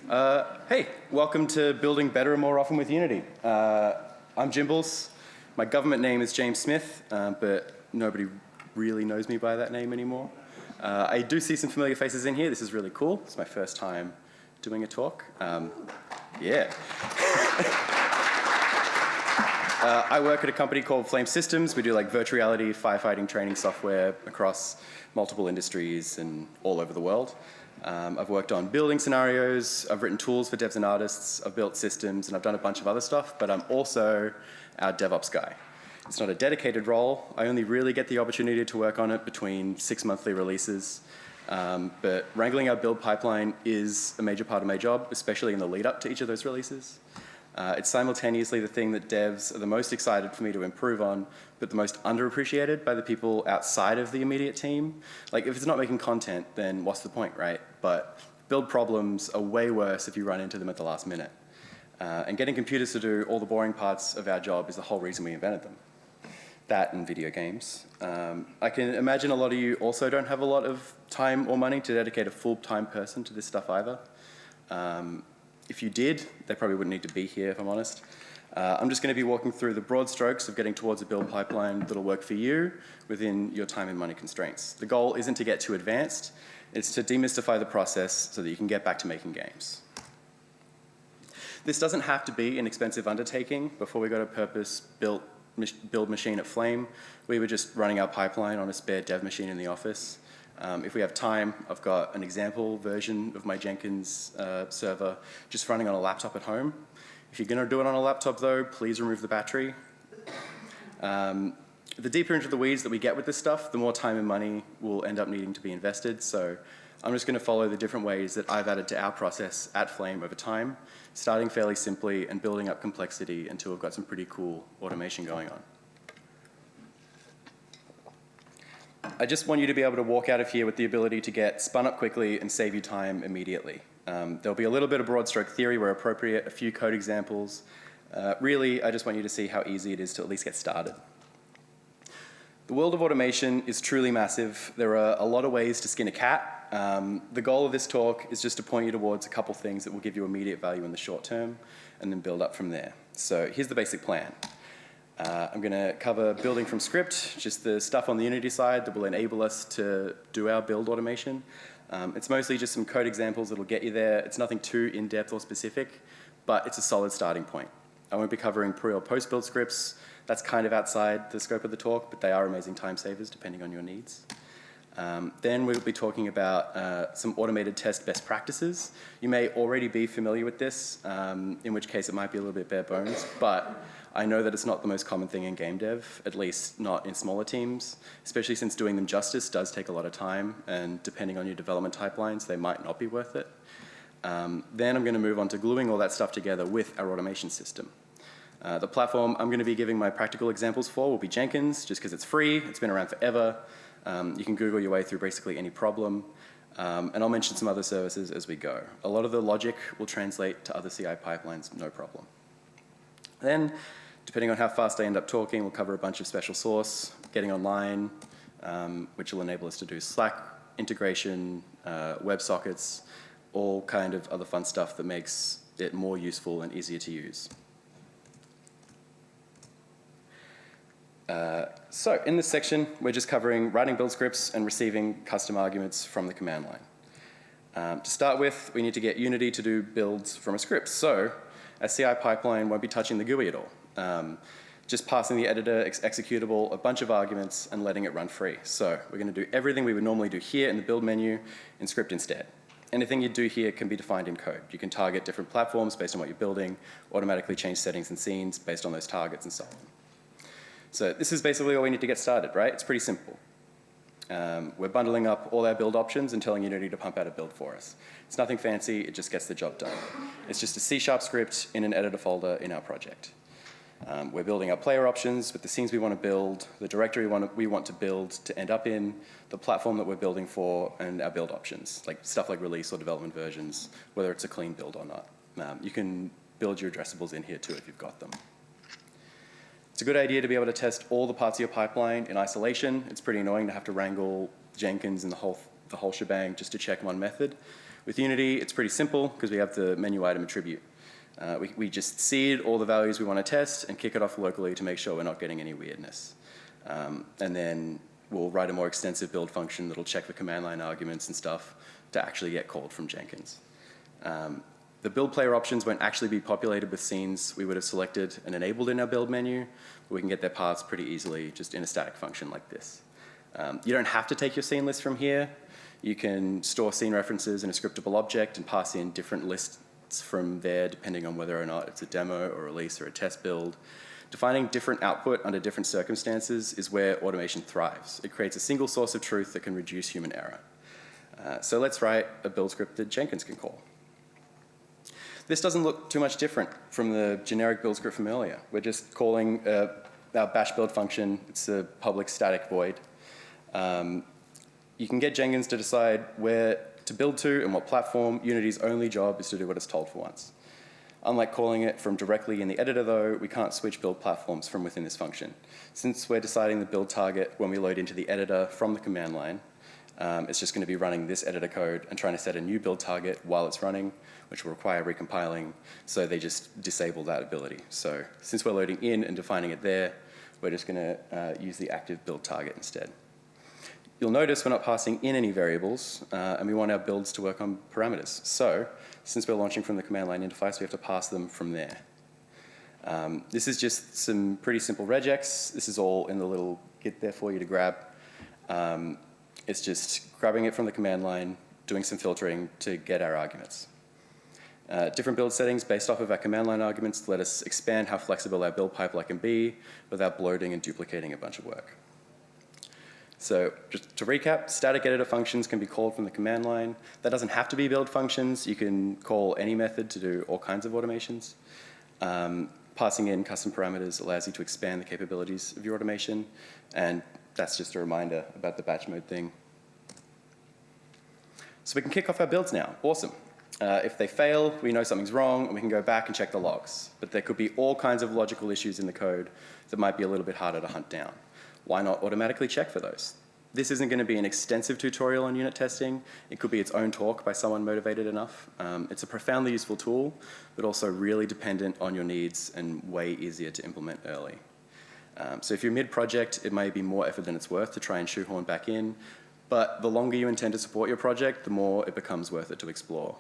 Hey, welcome to Building Better and More Often with Unity. I'm Jimbles. My government name is James Smith, but nobody really knows me by that name anymore. I do see some familiar faces in here. This is really cool. It's my first time doing a talk. Yeah. I work at a company called FLAIM Systems. We do like virtual reality, firefighting training software across multiple industries and all over the world. I've worked on building scenarios, I've written tools for devs and artists, I've built systems, and I've done a bunch of other stuff, but I'm also our DevOps guy. It's not a dedicated role. I only really get the opportunity to work on it between 6 monthly releases. But wrangling our build pipeline is a major part of my job, especially in the lead up to each of those releases. It's simultaneously the thing that devs are the most excited for me to improve on, but the most underappreciated by the people outside of the immediate team. Like, if it's not making content, then what's the point, right? But build problems are way worse if you run into them at the last minute. And getting computers to do all the boring parts of our job is the whole reason we invented them. That and video games. I can imagine a lot of you also don't have a lot of time or money to dedicate a full-time person to this stuff either. If you did, they probably wouldn't need to be here, if I'm honest. I'm just going to be walking through the broad strokes of getting towards a build pipeline that'll work for you within your time and money constraints. The goal isn't to get too advanced, it's to demystify the process so that you can get back to making games. This doesn't have to be an expensive undertaking. Before we got a purpose-built build machine at FLAIM, we were just running our pipeline on a spare dev machine in the office. If we have time, I've got an example version of my Jenkins server just running on a laptop at home. If you're going to do it on a laptop, though, please remove the battery. The deeper into the weeds that we get with this stuff, the more time and money will end up needing to be invested. So I'm just going to follow the different ways that I've added to our process at FLAIM over time, starting fairly simply and building up complexity until we've got some pretty cool automation going on. I just want you to be able to walk out of here with the ability to get spun up quickly and save you time immediately. There'll be a little bit of broad stroke theory where appropriate, a few code examples. Really, I just want you to see how easy it is to at least get started. The world of automation is truly massive. There are a lot of ways to skin a cat. The goal of this talk is just to point you towards a couple things that will give you immediate value in the short term and then build up from there. So here's the basic plan. I'm going to cover building from script, just the stuff on the Unity side that will enable us to do our build automation. It's mostly just some code examples that will get you there. It's nothing too in-depth or specific, but it's a solid starting point. I won't be covering pre- or post-build scripts. That's kind of outside the scope of the talk, but they are amazing time savers depending on your needs. Then we'll be talking about some automated test best practices. You may already be familiar with this, in which case it might be a little bit bare bones, but I know that it's not the most common thing in game dev, at least not in smaller teams, especially since doing them justice does take a lot of time, and depending on your development pipelines, they might not be worth it. Then I'm going to move on to gluing all that stuff together with our automation system. The platform I'm going to be giving my practical examples for will be Jenkins, just because it's free, it's been around forever. You can Google your way through basically any problem. And I'll mention some other services as we go. A lot of the logic will translate to other CI pipelines, no problem. Then, depending on how fast I end up talking, we'll cover a bunch of special source, getting online, which will enable us to do Slack integration, WebSockets, all kind of other fun stuff that makes it more useful and easier to use. So in this section, we're just covering writing build scripts and receiving custom arguments from the command line. To start with, we need to get Unity to do builds from a script. So a CI pipeline won't be touching the GUI at all. Just passing the editor executable a bunch of arguments and letting it run free. So we're going to do everything we would normally do here in the build menu in script instead. Anything you do here can be defined in code. You can target different platforms based on what you're building, automatically change settings and scenes based on those targets and so on. So this is basically all we need to get started, right? It's pretty simple. We're bundling up all our build options and telling Unity to pump out a build for us. It's nothing fancy, it just gets the job done. It's just a C# script in an editor folder in our project. We're building our player options with the scenes we want to build, the directory we want to build to end up in, the platform that we're building for, and our build options, like stuff like release or development versions, whether it's a clean build or not. You can build your addressables in here too if you've got them. It's a good idea to be able to test all the parts of your pipeline in isolation. It's pretty annoying to have to wrangle Jenkins and the whole shebang just to check one method. With Unity, it's pretty simple because we have the menu item attribute. We just seed all the values we want to test and kick it off locally to make sure we're not getting any weirdness. And then we'll write a more extensive build function that'll check for command line arguments and stuff to actually get called from Jenkins. The build player options won't actually be populated with scenes we would have selected and enabled in our build menu, but we can get their paths pretty easily just in a static function like this. You don't have to take your scene list from here. You can store scene references in a scriptable object and pass in different lists from there depending on whether or not it's a demo or release or a test build. Defining different output under different circumstances is where automation thrives. It creates a single source of truth that can reduce human error. So let's write a build script that Jenkins can call. This doesn't look too much different from the generic build script from earlier. We're just calling our bash build function. It's a public static void. You can get Jenkins to decide where to build to and what platform. Unity's only job is to do what it's told for once. Unlike calling it from directly in the editor, though, we can't switch build platforms from within this function. Since we're deciding the build target when we load into the editor from the command line, it's just going to be running this editor code and trying to set a new build target while it's running, which will require recompiling, so they just disable that ability. So since we're loading in and defining it there, we're just going to use the active build target instead. You'll notice we're not passing in any variables, and we want our builds to work on parameters. So since we're launching from the command line interface, we have to pass them from there. This is just some pretty simple regex. This is all in the little Git there for you to grab. It's just grabbing it from the command line, doing some filtering to get our arguments. Different build settings based off of our command line arguments let us expand how flexible our build pipeline can be without bloating and duplicating a bunch of work. So just to recap, static editor functions can be called from the command line. That doesn't have to be build functions. You can call any method to do all kinds of automations. Passing in custom parameters allows you to expand the capabilities of your automation, and that's just a reminder about the batch mode thing. So we can kick off our builds now. Awesome. If they fail, we know something's wrong, and we can go back and check the logs. But there could be all kinds of logical issues in the code that might be a little bit harder to hunt down. Why not automatically check for those? This isn't going to be an extensive tutorial on unit testing. It could be its own talk by someone motivated enough. It's a profoundly useful tool, but also really dependent on your needs and way easier to implement early. So if you're mid-project, it may be more effort than it's worth to try and shoehorn back in, but the longer you intend to support your project, the more it becomes worth it to explore.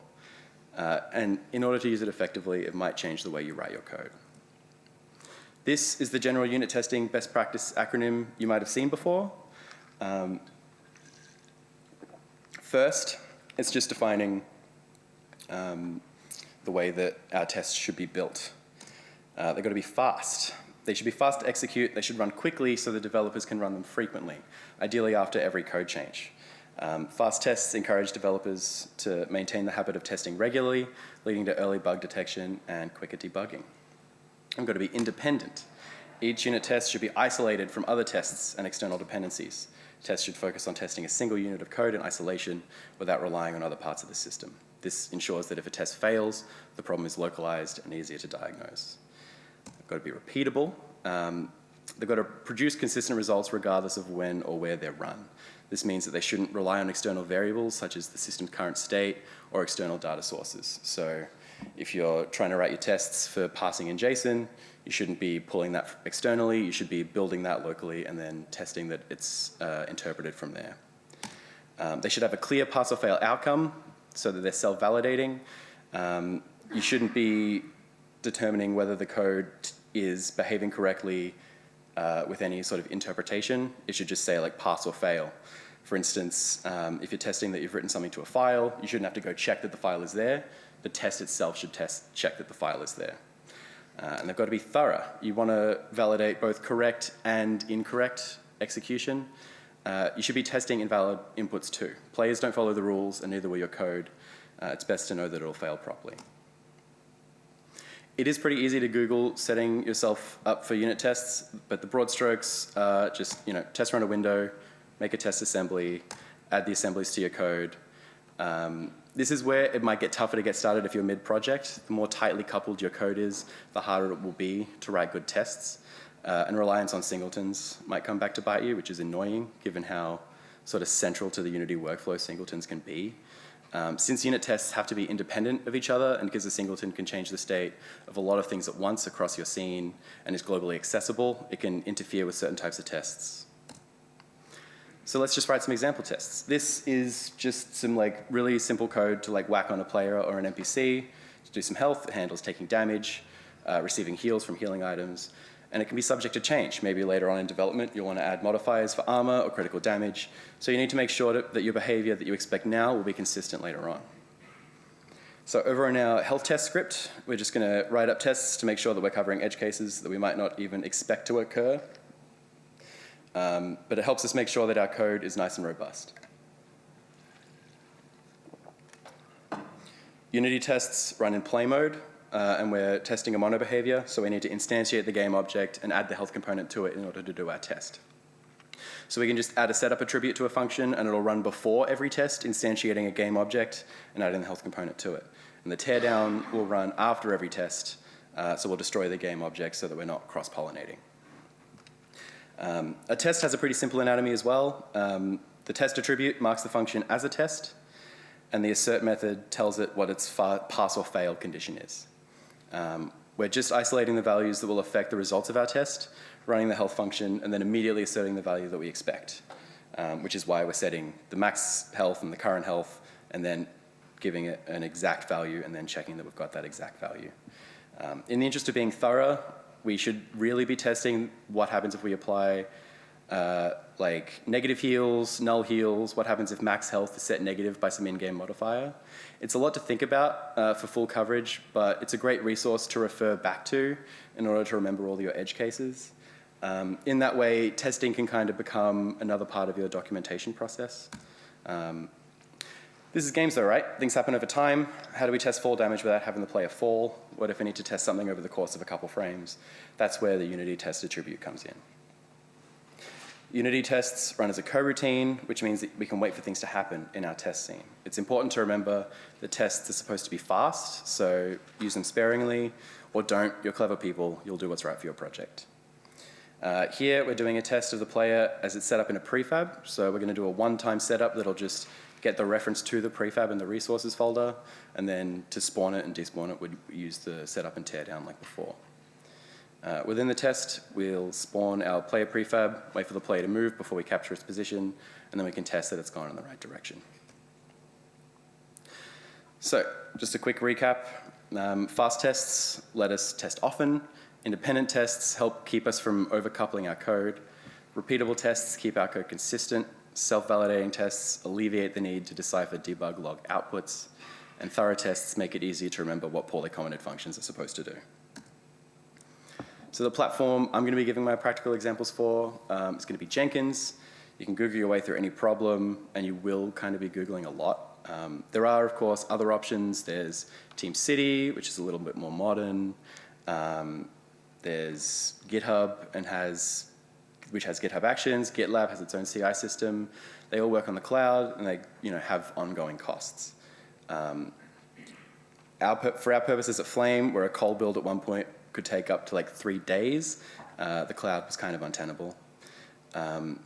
And in order to use it effectively, it might change the way you write your code. This is the general unit testing best practice acronym you might have seen before. First, it's just defining the way that our tests should be built. They've got to be fast. They should be fast to execute. They should run quickly so the developers can run them frequently, ideally after every code change. Fast tests encourage developers to maintain the habit of testing regularly, leading to early bug detection and quicker debugging. They've got to be independent. Each unit test should be isolated from other tests and external dependencies. Tests should focus on testing a single unit of code in isolation without relying on other parts of the system. This ensures that if a test fails, the problem is localized and easier to diagnose. They've got to be repeatable. They've got to produce consistent results regardless of when or where they're run. This means that they shouldn't rely on external variables such as the system's current state or external data sources. So if you're trying to write your tests for passing in JSON, you shouldn't be pulling that externally. You should be building that locally and then testing that it's interpreted from there. They should have a clear pass or fail outcome so that they're self-validating. You shouldn't be determining whether the code is behaving correctly with any sort of interpretation. It should just say like pass or fail. For instance, if you're testing that you've written something to a file, you shouldn't have to go check that the file is there. The test itself should check that the file is there. And they've got to be thorough. You want to validate both correct and incorrect execution. You should be testing invalid inputs too. Players don't follow the rules, and neither will your code. It's best to know that it'll fail properly. It is pretty easy to Google setting yourself up for unit tests, but the broad strokes are just, test run a window, make a test assembly, add the assemblies to your code. This is where it might get tougher to get started if you're mid-project. The more tightly coupled your code is, the harder it will be to write good tests. And reliance on singletons might come back to bite you, which is annoying given how sort of central to the Unity workflow singletons can be. Since unit tests have to be independent of each other, and because a singleton can change the state of a lot of things at once across your scene and is globally accessible, it can interfere with certain types of tests. So let's just write some example tests. This is just some really simple code to whack on a player or an NPC to do some health. It handles taking damage, receiving heals from healing items, and it can be subject to change. Maybe later on in development, you'll want to add modifiers for armor or critical damage. So you need to make sure that your behavior that you expect now will be consistent later on. So over in our health test script, we're just going to write up tests to make sure that we're covering edge cases that we might not even expect to occur. But it helps us make sure that our code is nice and robust. Unity tests run in play mode. And we're testing a mono behavior, so we need to instantiate the game object and add the health component to it in order to do our test. So we can just add a setup attribute to a function, and it'll run before every test, instantiating a game object and adding the health component to it. And the teardown will run after every test, so we'll destroy the game object so that we're not cross-pollinating. A test has a pretty simple anatomy as well. The test attribute marks the function as a test, and the assert method tells it what its pass or fail condition is. We're just isolating the values that will affect the results of our test, running the health function, and then immediately asserting the value that we expect, which is why we're setting the max health and the current health, and then giving it an exact value, and then checking that we've got that exact value. In the interest of being thorough, we should really be testing what happens if we apply negative heals, null heals, what happens if max health is set negative by some in-game modifier. It's a lot to think about for full coverage, but it's a great resource to refer back to in order to remember all your edge cases. In that way, testing can kind of become another part of your documentation process. This is games though, right? Things happen over time. How do we test fall damage without having the player fall? What if we need to test something over the course of a couple frames? That's where the Unity test attribute comes in. Unity tests run as a coroutine, which means that we can wait for things to happen in our test scene. It's important to remember that tests are supposed to be fast, so use them sparingly, or don't. You're clever people. You'll do what's right for your project. Here, we're doing a test of the player as it's set up in a prefab. So we're going to do a one-time setup that'll just get the reference to the prefab in the resources folder, and then to spawn it and despawn it, we'd use the setup and teardown like before. Within the test, we'll spawn our player prefab, wait for the player to move before we capture its position, and then we can test that it's gone in the right direction. So, just a quick recap. Fast tests let us test often. Independent tests help keep us from overcoupling our code. Repeatable tests keep our code consistent. Self-validating tests alleviate the need to decipher debug log outputs. And thorough tests make it easier to remember what poorly commented functions are supposed to do. So the platform I'm going to be giving my practical examples for is going to be Jenkins. You can Google your way through any problem, and you will kind of be Googling a lot. There are, of course, other options. There's TeamCity, which is a little bit more modern. There's GitHub, which has GitHub Actions. GitLab has its own CI system. They all work on the cloud, and they have ongoing costs. For our purposes at FLAIM, where a cold build at one point could take up to 3 days. The cloud was kind of untenable.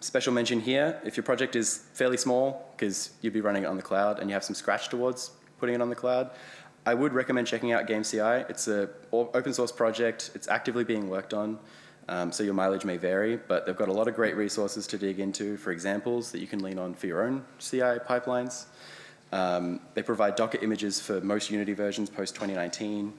Special mention here, if your project is fairly small, because you'd be running it on the cloud and you have some scratch towards putting it on the cloud, I would recommend checking out GameCI. It's an open source project. It's actively being worked on, so your mileage may vary, but they've got a lot of great resources to dig into for examples that you can lean on for your own CI pipelines. They provide Docker images for most Unity versions post 2019.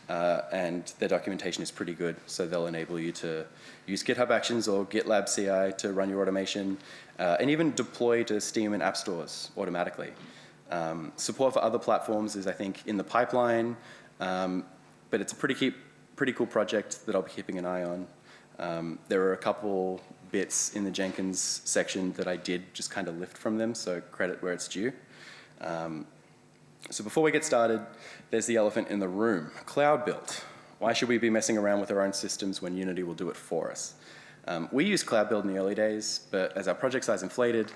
And their documentation is pretty good, so they'll enable you to use GitHub Actions or GitLab CI to run your automation, and even deploy to Steam and app stores automatically. Support for other platforms is, I think, in the pipeline, but it's a pretty cool project that I'll be keeping an eye on. There are a couple bits in the Jenkins section that I did just kind of lift from them, so credit where it's due. So before we get started, there's the elephant in the room, cloud build. Why should we be messing around with our own systems when Unity will do it for us? We used cloud build in the early days, but as our project size inflated,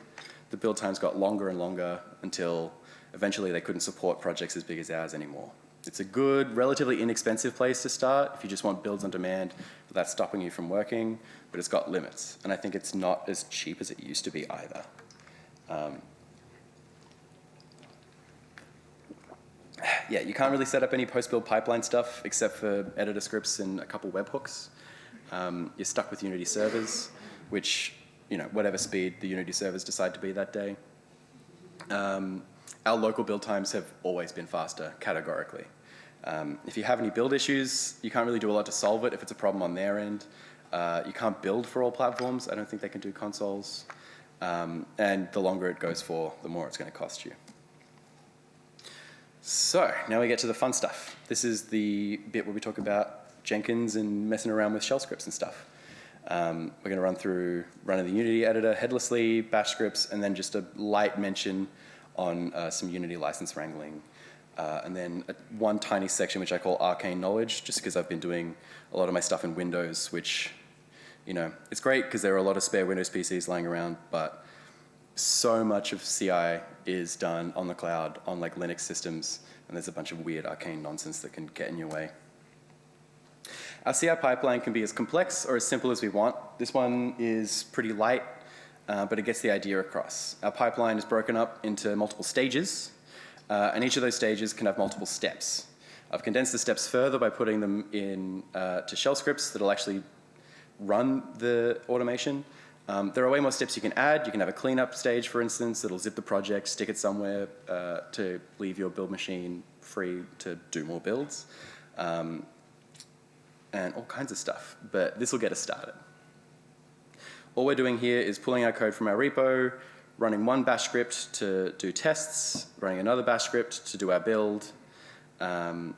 the build times got longer and longer until eventually they couldn't support projects as big as ours anymore. It's a good, relatively inexpensive place to start if you just want builds on demand without stopping you from working, but it's got limits. And I think it's not as cheap as it used to be either. Yeah, you can't really set up any post-build pipeline stuff except for editor scripts and a couple webhooks. You're stuck with Unity servers, which, whatever speed the Unity servers decide to be that day. Our local build times have always been faster, categorically. If you have any build issues, you can't really do a lot to solve it if it's a problem on their end. You can't build for all platforms. I don't think they can do consoles. And the longer it goes for, the more it's going to cost you. So now we get to the fun stuff. This is the bit where we talk about Jenkins and messing around with shell scripts and stuff. We're going to run through running the Unity editor headlessly, bash scripts, and then just a light mention on some Unity license wrangling. And then one tiny section which I call arcane knowledge, just because I've been doing a lot of my stuff in Windows, which, it's great because there are a lot of spare Windows PCs lying around, but so much of CI is done on the cloud, on like Linux systems, and there's a bunch of weird arcane nonsense that can get in your way. Our CI pipeline can be as complex or as simple as we want. This one is pretty light, but it gets the idea across. Our pipeline is broken up into multiple stages, and each of those stages can have multiple steps. I've condensed the steps further by putting them in to shell scripts that'll actually run the automation. There are way more steps you can add. You can have a cleanup stage, for instance, that'll zip the project, stick it somewhere to leave your build machine free to do more builds, and all kinds of stuff. But this will get us started. All we're doing here is pulling our code from our repo, running one bash script to do tests, running another bash script to do our build. The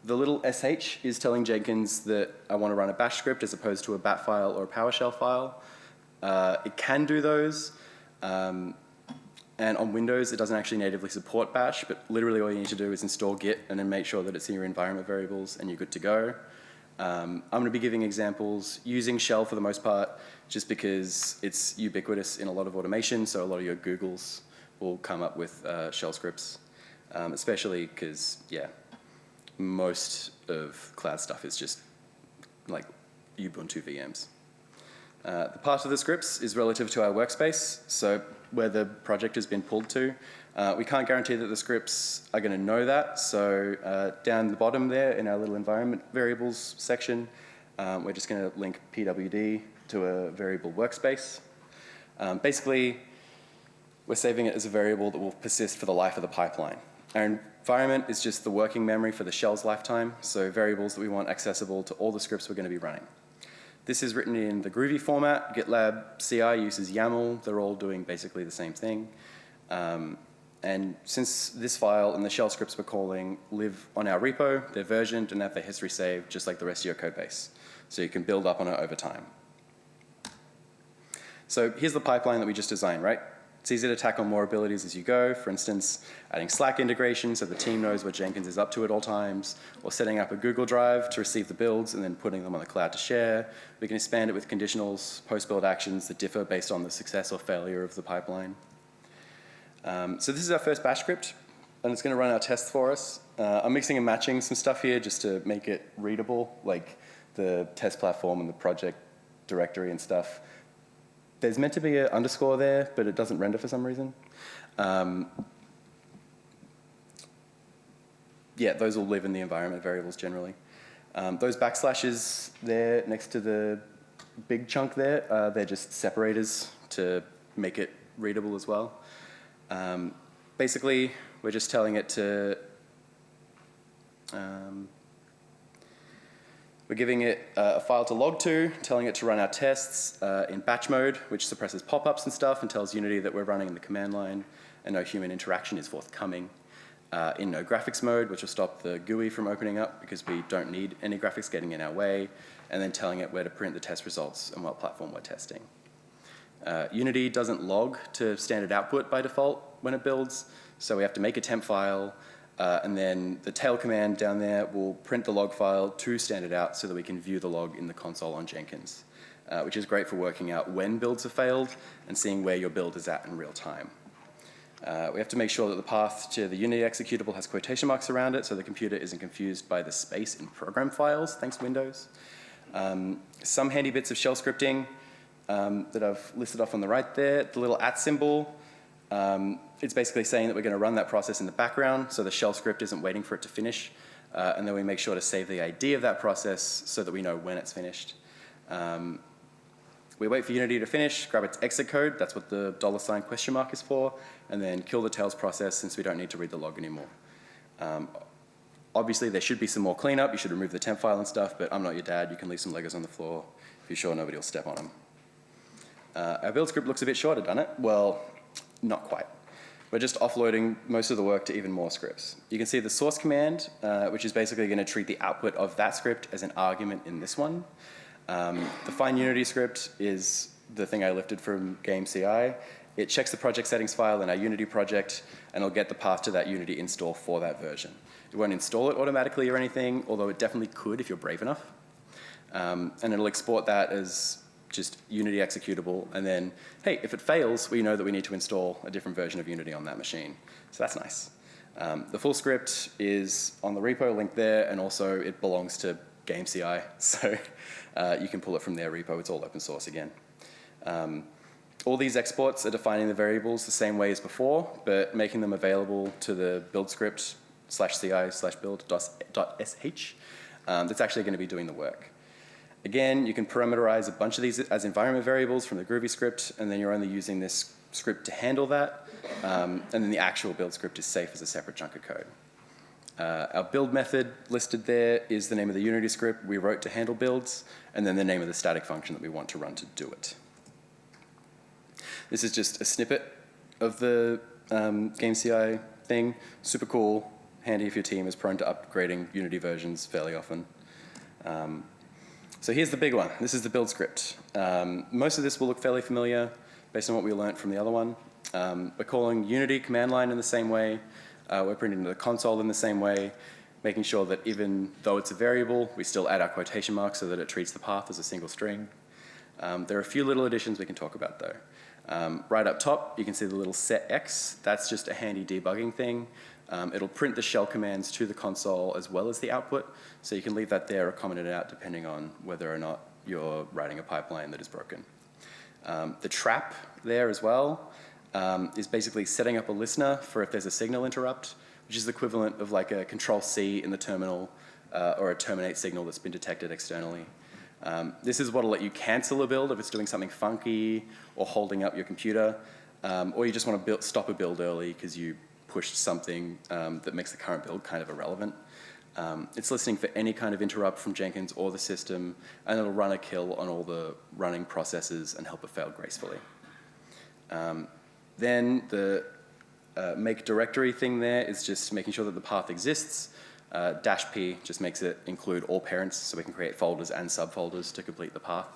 little sh is telling Jenkins that I want to run a bash script as opposed to a bat file or a PowerShell file. It can do those, and on Windows it doesn't actually natively support bash, but literally all you need to do is install git and then make sure that it's in your environment variables and you're good to go. I'm going to be giving examples using shell for the most part, just because it's ubiquitous in a lot of automation, so a lot of your Googles will come up with shell scripts, especially because, most of cloud stuff is just like Ubuntu VMs. The path of the scripts is relative to our workspace, so where the project has been pulled to. We can't guarantee that the scripts are going to know that, so down the bottom there in our little environment variables section, we're just going to link pwd to a variable workspace. Basically, we're saving it as a variable that will persist for the life of the pipeline. Our environment is just the working memory for the shell's lifetime, so variables that we want accessible to all the scripts we're going to be running. This is written in the Groovy format. GitLab CI uses YAML. They're all doing basically the same thing. And since this file and the shell scripts we're calling live on our repo, they're versioned and have their history saved just like the rest of your code base. So you can build up on it over time. So here's the pipeline that we just designed, right? It's easy to tackle more abilities as you go. For instance, adding Slack integration so the team knows what Jenkins is up to at all times, or setting up a Google Drive to receive the builds and then putting them on the cloud to share. We can expand it with conditionals, post-build actions that differ based on the success or failure of the pipeline. So this is our first bash script, and it's going to run our tests for us. I'm mixing and matching some stuff here just to make it readable, like the test platform and the project directory and stuff. There's meant to be an underscore there, but it doesn't render for some reason. Yeah, those will live in the environment variables generally. Those backslashes there next to the big chunk there, they're just separators to make it readable as well. Basically, we're just telling it to, we're giving it a file to log to, telling it to run our tests in batch mode, which suppresses pop-ups and stuff and tells Unity that we're running in the command line and no human interaction is forthcoming. In no graphics mode, which will stop the GUI from opening up because we don't need any graphics getting in our way, and then telling it where to print the test results and what platform we're testing. Unity doesn't log to standard output by default when it builds, so we have to make a temp file, and then the tail command down there will print the log file to standard out so that we can view the log in the console on Jenkins, which is great for working out when builds have failed and seeing where your build is at in real time. We have to make sure that the path to the Unity executable has quotation marks around it so the computer isn't confused by the space in program files, thanks Windows. Some handy bits of shell scripting that I've listed off on the right there. The little @ symbol It's basically saying that we're going to run that process in the background, so the shell script isn't waiting for it to finish, and then we make sure to save the ID of that process so that we know when it's finished. We wait for Unity to finish, grab its exit code, that's what the $? is for, and then kill the tails process since we don't need to read the log anymore. Obviously, there should be some more cleanup. You should remove the temp file and stuff, but I'm not your dad. You can leave some Legos on the floor if you're sure nobody will step on them. Our build script looks a bit shorter, doesn't it? Well, not quite. We're just offloading most of the work to even more scripts. You can see the source command, which is basically going to treat the output of that script as an argument in this one. The find Unity script is the thing I lifted from GameCI. It checks the project settings file in our Unity project, and it'll get the path to that Unity install for that version. It won't install it automatically or anything, although it definitely could if you're brave enough. And it'll export that as just Unity executable, and then, hey, if it fails, we know that we need to install a different version of Unity on that machine. So that's nice. The full script is on the repo link there, and also it belongs to GameCI, so you can pull it from their repo. It's all open source again. All these exports are defining the variables the same way as before, but making them available to the build script /ci/build.sh that's actually going to be doing the work. Again, you can parameterize a bunch of these as environment variables from the Groovy script, and then you're only using this script to handle that, and then the actual build script is safe as a separate chunk of code. Our build method listed there is the name of the Unity script we wrote to handle builds, and then the name of the static function that we want to run to do it. This is just a snippet of the GameCI thing. Super cool, handy if your team is prone to upgrading Unity versions fairly often. So here's the big one. This is the build script. Most of this will look fairly familiar based on what we learned from the other one. We're calling Unity command line in the same way. We're printing the console in the same way, making sure that even though it's a variable, we still add our quotation marks so that it treats the path as a single string. There are a few little additions we can talk about though. Right up top, you can see the little set X. That's just a handy debugging thing. It'll print the shell commands to the console as well as the output, so you can leave that there or comment it out depending on whether or not you're writing a pipeline that is broken. The trap there as well is basically setting up a listener for if there's a signal interrupt, which is the equivalent of like a Control-C in the terminal or a terminate signal that's been detected externally. This is what will let you cancel a build if it's doing something funky or holding up your computer, or you just want to stop a build early because you pushed something that makes the current build kind of irrelevant. It's listening for any kind of interrupt from Jenkins or the system, and it'll run a kill on all the running processes and help it fail gracefully. Then the make directory thing there is just making sure that the path exists. -P just makes it include all parents, so we can create folders and subfolders to complete the path.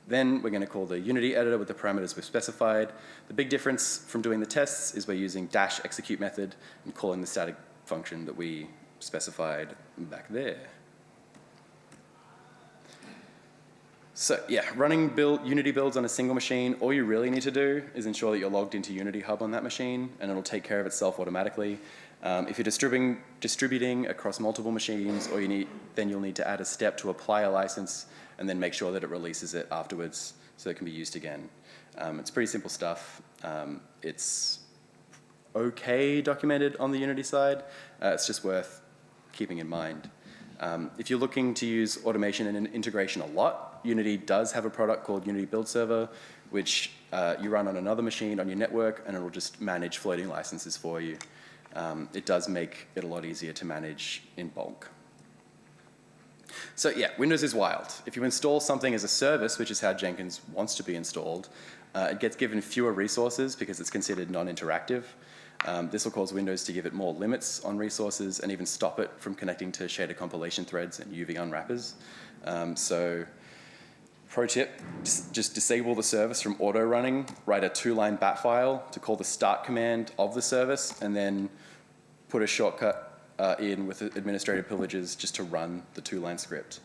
Then we're going to call the Unity editor with the parameters we've specified. The big difference from doing the tests is we're using -execute method and calling the static function that we specified back there. So yeah, running Unity builds on a single machine, all you really need to do is ensure that you're logged into Unity Hub on that machine, and it'll take care of itself automatically. If you're distributing across multiple machines, then you'll need to add a step to apply a license and then make sure that it releases it afterwards so it can be used again. It's pretty simple stuff. It's okay documented on the Unity side. It's just worth keeping in mind. If you're looking to use automation and integration a lot, Unity does have a product called Unity Build Server, which you run on another machine on your network, and it'll just manage floating licenses for you. It does make it a lot easier to manage in bulk. So yeah, Windows is wild. If you install something as a service, which is how Jenkins wants to be installed, it gets given fewer resources because it's considered non-interactive. This will cause Windows to give it more limits on resources and even stop it from connecting to shader compilation threads and UV unwrappers. So pro tip, just disable the service from auto running, write a 2-line bat file to call the start command of the service, and then put a shortcut in with administrative privileges just to run the 2-line script.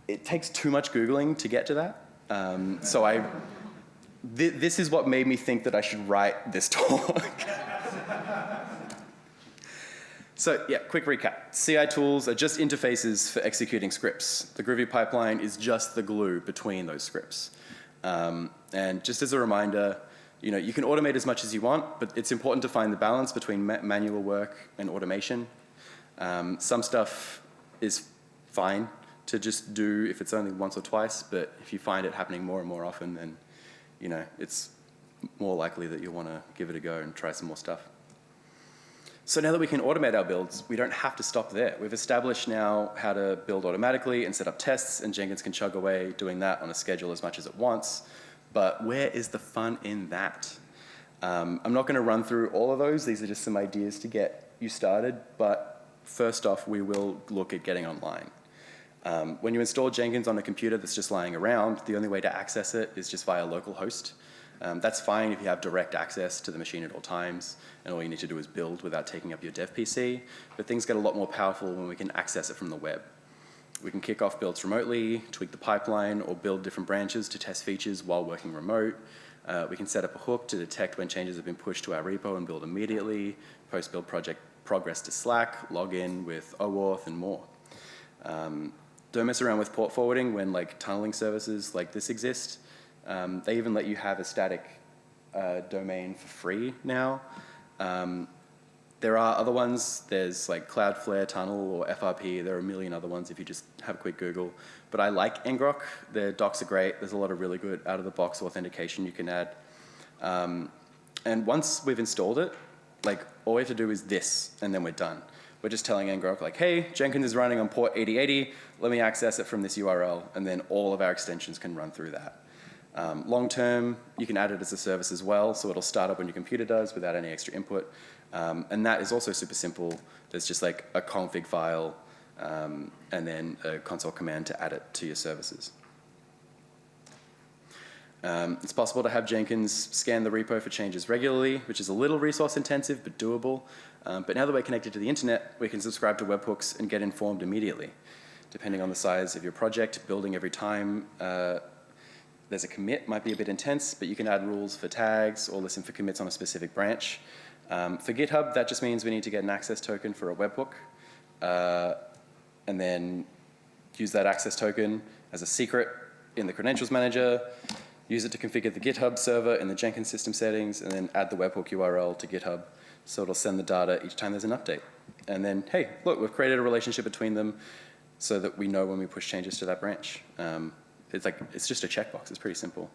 It takes too much Googling to get to that. So this is what made me think that I should write this talk. So yeah, quick recap. CI tools are just interfaces for executing scripts. The Groovy pipeline is just the glue between those scripts. And just as a reminder, you can automate as much as you want, but it's important to find the balance between manual work and automation. Some stuff is fine to just do if it's only once or twice, but if you find it happening more and more often, then it's more likely that you'll want to give it a go and try some more stuff. So now that we can automate our builds, we don't have to stop there. We've established now how to build automatically and set up tests, and Jenkins can chug away doing that on a schedule as much as it wants. But where is the fun in that? I'm not going to run through all of those. These are just some ideas to get you started. But first off, we will look at getting online. When you install Jenkins on a computer that's just lying around, the only way to access it is just via localhost. That's fine if you have direct access to the machine at all times, and all you need to do is build without taking up your dev PC. But things get a lot more powerful when we can access it from the web. We can kick off builds remotely, tweak the pipeline, or build different branches to test features while working remote. We can set up a hook to detect when changes have been pushed to our repo and build immediately, post build project progress to Slack, log in with OAuth, and more. Don't mess around with port forwarding when tunneling services like this exist. They even let you have a static domain for free now. There are other ones. There's Cloudflare Tunnel or FRP. There are a million other ones if you just have a quick Google. But I like ngrok. Their docs are great. There's a lot of really good out-of-the-box authentication you can add. And once we've installed it, all we have to do is this, and then we're done. We're just telling ngrok, hey, Jenkins is running on port 8080. Let me access it from this URL, and then all of our extensions can run through that. Long term, you can add it as a service as well, so it'll start up when your computer does without any extra input. And that is also super simple. There's just a config file and then a console command to add it to your services. It's possible to have Jenkins scan the repo for changes regularly, which is a little resource intensive, but doable. But now that we're connected to the internet, we can subscribe to webhooks and get informed immediately. Depending on the size of your project, building every time there's a commit might be a bit intense, but you can add rules for tags or listen for commits on a specific branch. For GitHub, that just means we need to get an access token for a webhook, and then use that access token as a secret in the credentials manager, use it to configure the GitHub server in the Jenkins system settings, and then add the webhook URL to GitHub so it'll send the data each time there's an update. And then, hey, look, we've created a relationship between them so that we know when we push changes to that branch. It's just a checkbox. It's pretty simple.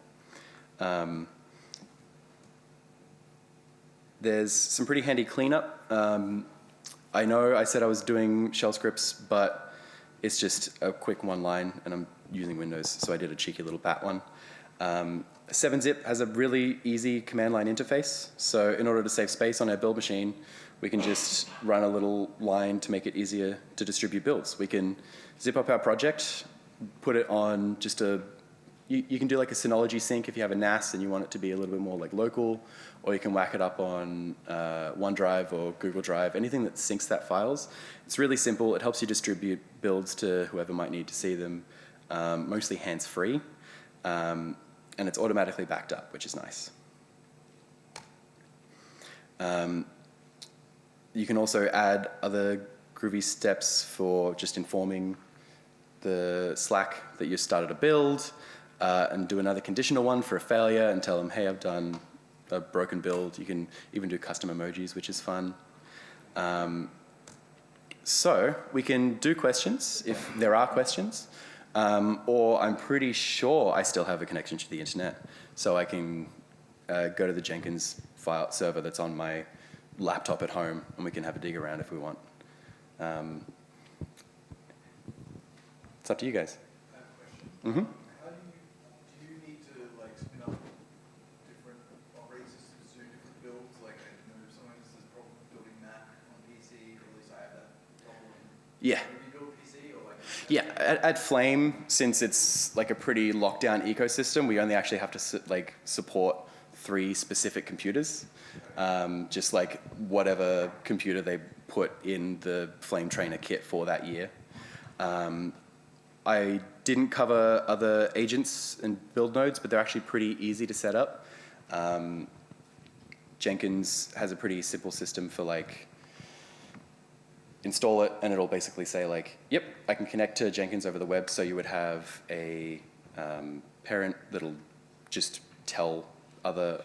There's some pretty handy cleanup. I know I said I was doing shell scripts, but it's just a quick one line, and I'm using Windows, so I did a cheeky little bat one. 7-zip has a really easy command line interface, so in order to save space on our build machine, we can just run a little line to make it easier to distribute builds. We can zip up our project, put it on just you can do a Synology sync if you have a NAS and you want it to be a little bit more local, or you can whack it up on OneDrive or Google Drive, anything that syncs that files. It's really simple. It helps you distribute builds to whoever might need to see them, mostly hands-free, and it's automatically backed up, which is nice. You can also add other groovy steps for just informing the Slack that you started a build, and do another conditional one for a failure and tell them, hey, I've done a broken build. You can even do custom emojis, which is fun. So we can do questions if there are questions, or I'm pretty sure I still have a connection to the internet, so I can go to the Jenkins file server that's on my laptop at home, and we can have a dig around if we want. It's up to you guys. I have a question. Mm-hmm. How do you need to spin up different operating systems to do different builds? I know someone has a problem building Mac on PC, or at least I have that problem. Yeah. Do you build PC or Yeah, at FLAIM, since it's a pretty locked down ecosystem, we only actually have to support 3 specific computers. Just whatever computer they put in the FLAIM trainer kit for that year. I didn't cover other agents and build nodes, but they're actually pretty easy to set up. Jenkins has a pretty simple system for install it, and it'll basically say yep, I can connect to Jenkins over the web, so you would have a parent that'll just tell other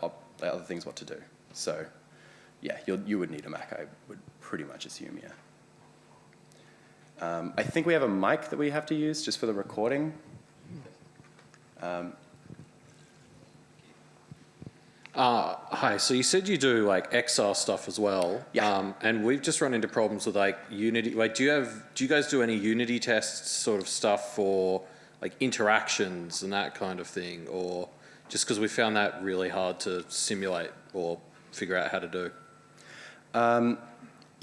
things what to do. So yeah, you would need a Mac, I would pretty much assume, yeah. I think we have a mic that we have to use just for the recording. Hi, so you said you do like XR stuff as well. Yeah. And we've just run into problems with like Unity. Like, do you guys do any Unity tests sort of stuff for like interactions and that kind of thing? Or just because we found that really hard to simulate or figure out how to do?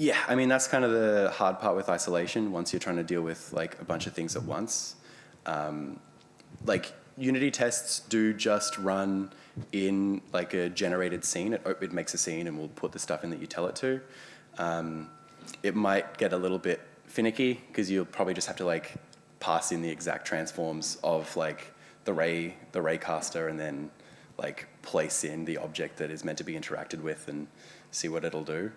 Yeah, I mean, that's kind of the hard part with isolation once you're trying to deal with like a bunch of things at once. Like Unity tests do just run in like a generated scene. It makes a scene and we'll put the stuff in that you tell it to. It might get a little bit finicky because you'll probably just have to like pass in the exact transforms of like the raycaster and then like place in the object that is meant to be interacted with and see what it'll do.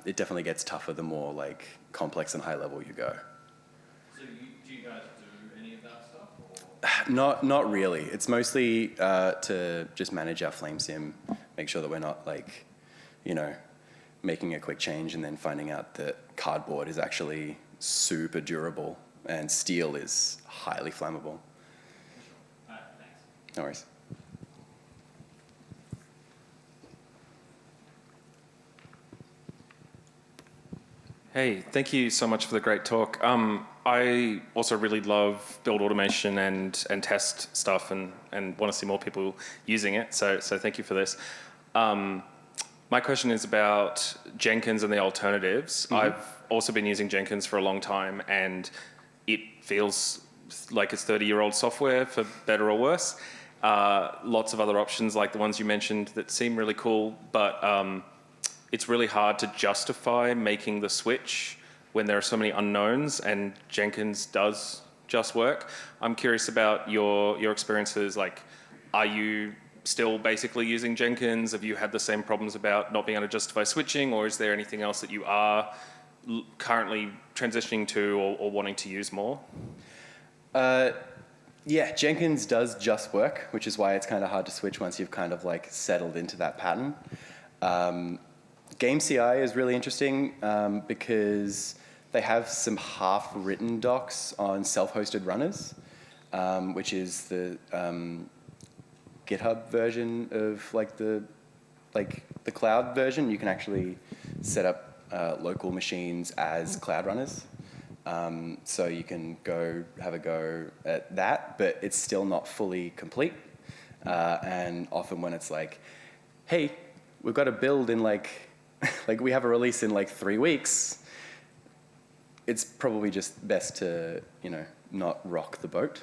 It definitely gets tougher the more like complex and high level you go. So do you guys do any of that stuff? Or? Not really. It's mostly to just manage our FLAIM sim, make sure that we're not like, you know, making a quick change and then finding out that cardboard is actually super durable and steel is highly flammable. All right, thanks. No worries. Hey, thank you so much for the great talk. I also really love build automation and test stuff and want to see more people using it. So thank you for this. My question is about Jenkins and the alternatives. Mm-hmm. I've also been using Jenkins for a long time, and it feels like it's 30-year-old software, for better or worse. Lots of other options like the ones you mentioned that seem really cool, but it's really hard to justify making the switch when there are so many unknowns, and Jenkins does just work. I'm curious about your experiences. Like, are you still basically using Jenkins? Have you had the same problems about not being able to justify switching, or is there anything else that you are currently transitioning to or wanting to use more? Yeah, Jenkins does just work, which is why it's kind of hard to switch once you've kind of like settled into that pattern. GameCI is really interesting because they have some half-written docs on self-hosted runners, which is the GitHub version of like the cloud version. You can actually set up local machines as cloud runners. So you can go have a go at that, but it's still not fully complete. And often when it's like, hey, we've got to build in like we have a release in like 3 weeks, it's probably just best to, you know, not rock the boat.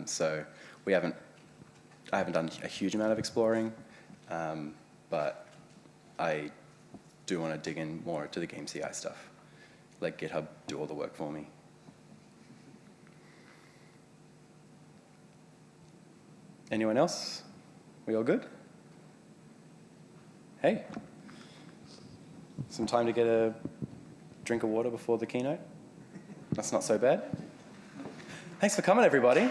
So I haven't done a huge amount of exploring, but I do want to dig in more to the GameCI stuff. Let GitHub do all the work for me. Anyone else? We all good? Hey. Some time to get a drink of water before the keynote? That's not so bad. Thanks for coming, everybody.